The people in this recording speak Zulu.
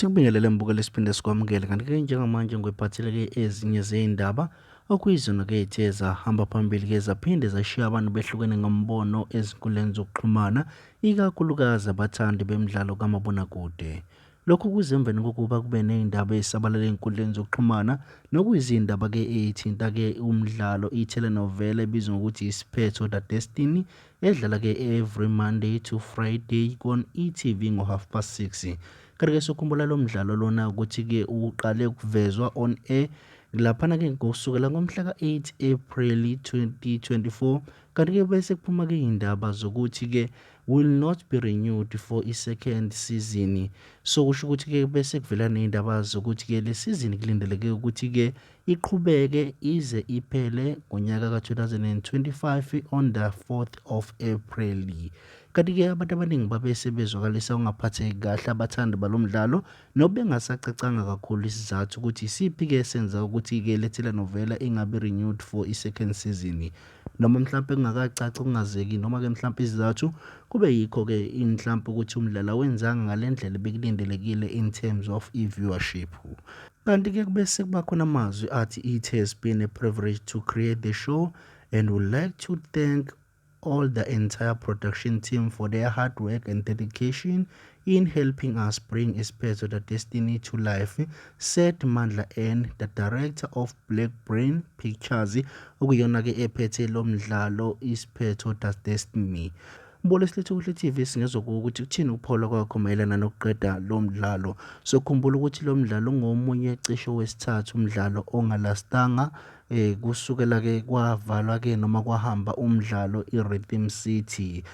Sikubingelele mbukelo esiphinde sikwamukele kanti-ke njengamanje ngwephathele-ke ezinye zey'ndaba okuyizona-ke ey'the zahamba phambili-ke zaphinde zashiya abantu behlukene ngombono ezinkundleni zokuxhumana, ikakhulukazi abathandi bemidlalo kamabonakude. Lokhu kuze emveni kokuba kube ney'ndaba ey'sabalala ey'nkundleni zokuxhumana nokuyizindaba-ke ey'thinta-ke umdlalo i-telenovela ebizwa ngokuthi ISIPHETHO The DESTINY edlala-ke every Monday to Friday kon-e.tv ngo6:30. Kanti-ke sokhumbula lo mdlalo lona ukuthi-ke uqale ukuvezwa on air laphana-ke kusukela ngomhla ka-8 April 2024. Kanti-ke bese kuphuma-ke iy'ndaba zokuthi-ke will not be renewed for i-second season. So kusho ukuthi-ke bese kuvela ney'ndaba zokuthi-ke le season kulindeleke ukuthi-ke iqhubeke ize iphele ngonyaka ka-2025 on the 4th of April. Kanti-ke abantu abaningi babese bezwakalisa ukungaphatheki kahle abathandi balo mdlalo nobengasacacanga kakhulu isizathu ukuthi isiphi-ke esenza ukuthi-ke le telenovela ingabi renewed for i-second season. Noma mhlawumpe kungakacaci okungazeki noma-ke mhlawumpe isizathu kube yikho-ke mhlawumpe ukuthi umdlalo wenzanga ngale ndlela bekulindelekile in terms of i-viewership. Kanti-ke bese kuba khona amazwi athi it has been a privilege to create the show and would like to thank all the entire production team for their hard work and dedication in helping us bring ISIPHETHO The Destiny to life, said Mandla N, the director of Black Brain Pictures, okuyona-ke ephethe lo mdlalo ISIPHETHO The Destiny. Mbolo silethe kuhle TV singezokuba ukuthi kuthini ukuphola kwakho mayelana nokuqeda lo mdlalo. Sokhumbula ukuthi lo mdlalo ngomunye cisho wesithathu umdlalo ongalastanga kusukela-ke kwavalwa-ke noma kwahamba umdlalo iRhythm City.